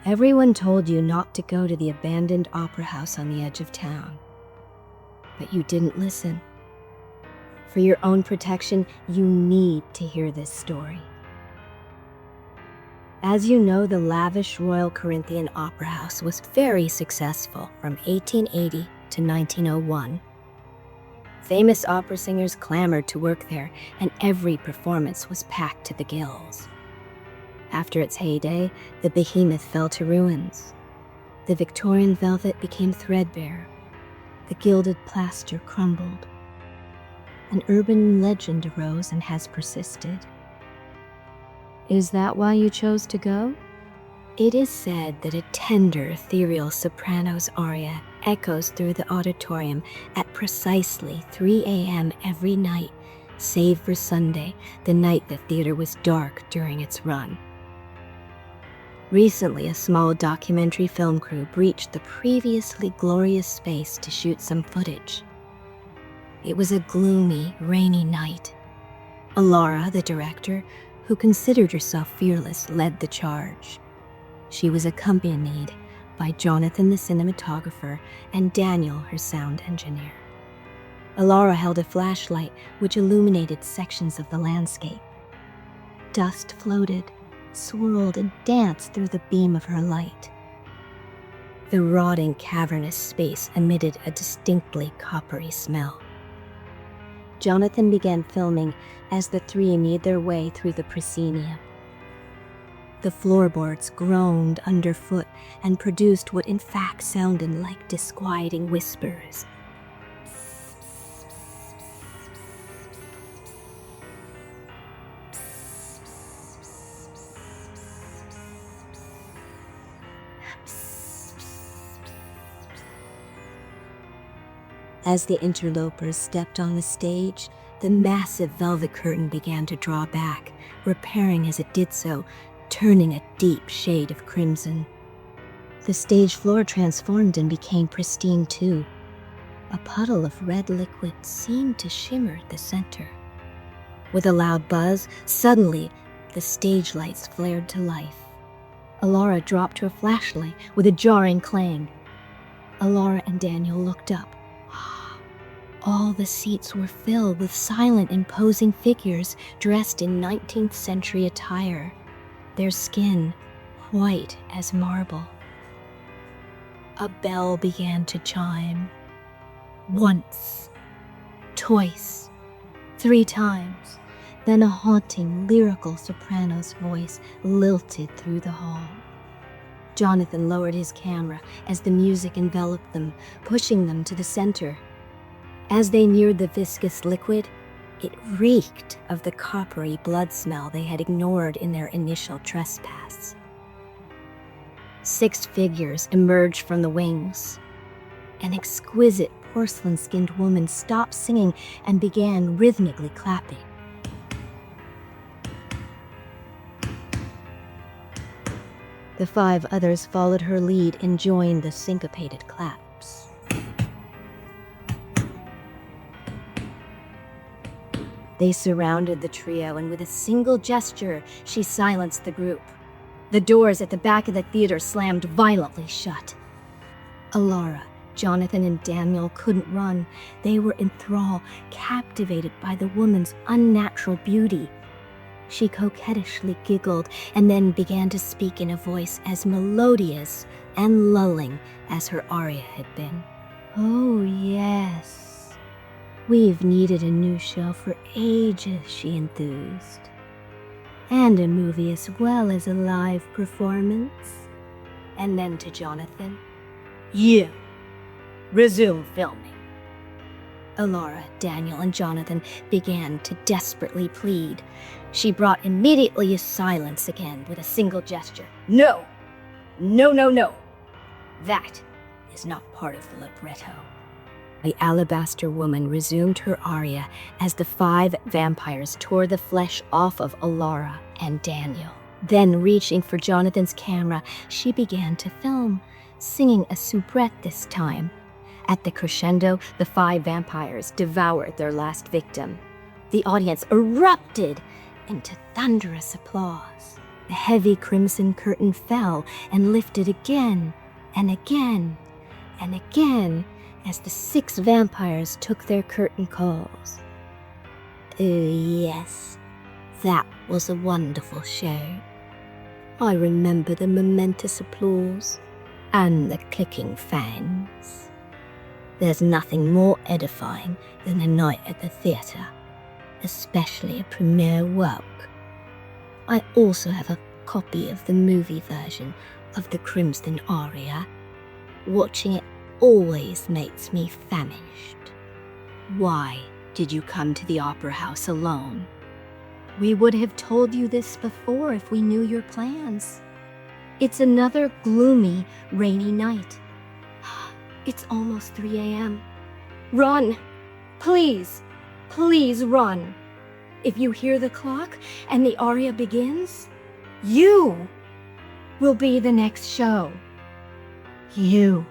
Everyone told you not to go to the abandoned opera house on the edge of town. But you didn't listen. For your own protection, you need to hear this story. As you know, the lavish Royal Corinthian Opera House was very successful from 1880 to 1901. Famous opera singers clamored to work there, and every performance was packed to the gills. After its heyday, the behemoth fell to ruins. The Victorian velvet became threadbare. The gilded plaster crumbled. An urban legend arose and has persisted. Is that why you chose to go? It is said that a tender, ethereal soprano's aria echoes through the auditorium at precisely 3 a.m. every night, save for Sunday, the night the theater was dark during its run. Recently, a small documentary film crew breached the previously glorious space to shoot some footage. It was a gloomy, rainy night. Alara, the director, who considered herself fearless, led the charge. She was accompanied by Jonathan, the cinematographer, and Daniel, her sound engineer. Alara held a flashlight which illuminated sections of the landscape. Dust floated, swirled, and danced through the beam of her light. The rotting, cavernous space emitted a distinctly coppery smell. Jonathan began filming as the three made their way through the proscenium. The floorboards groaned underfoot and produced what in fact sounded like disquieting whispers. As the interlopers stepped on the stage, the massive velvet curtain began to draw back, repairing as it did so, turning a deep shade of crimson. The stage floor transformed and became pristine too. A puddle of red liquid seemed to shimmer at the center. With a loud buzz, suddenly, the stage lights flared to life. Alara dropped her flashlight with a jarring clang. Alara and Daniel looked up. All the seats were filled with silent, imposing figures dressed in 19th century attire, their skin white as marble. A bell began to chime. Once, twice, 3 times. Then a haunting, lyrical soprano's voice lilted through the hall. Jonathan lowered his camera as the music enveloped them, pushing them to the center. As they neared the viscous liquid, it reeked of the coppery blood smell they had ignored in their initial trespass. 6 figures emerged from the wings. An exquisite porcelain-skinned woman stopped singing and began rhythmically clapping. The 5 others followed her lead and joined the syncopated claps. They surrounded the trio, and with a single gesture, she silenced the group. The doors at the back of the theater slammed violently shut. Alara, Jonathan, and Daniel couldn't run. They were enthralled, captivated by the woman's unnatural beauty. She coquettishly giggled and then began to speak in a voice as melodious and lulling as her aria had been. "Oh, yes. We've needed a new show for ages," she enthused. "And a movie as well as a live performance." And then to Jonathan, "You, resume filming." Alara, Daniel, and Jonathan began to desperately plead. She brought immediately a silence again with a single gesture. "No! No, no, no! That is not part of the libretto." The alabaster woman resumed her aria as the 5 vampires tore the flesh off of Alara and Daniel. Then, reaching for Jonathan's camera, she began to film, singing a soubrette this time. At the crescendo, the 5 vampires devoured their last victim. The audience erupted into thunderous applause. The heavy crimson curtain fell and lifted again and again and again as the 6 vampires took their curtain calls. Oh yes, that was a wonderful show. I remember the momentous applause and the clicking fangs. There's nothing more edifying than a night at the theatre, especially a premiere work. I also have a copy of the movie version of the Crimson Aria. Watching it always makes me famished. Why did you come to the opera house alone? We would have told you this before if we knew your plans. It's another gloomy, rainy night. It's almost 3 a.m. Run! Please, please run! If you hear the clock and the aria begins, you will be the next show. You.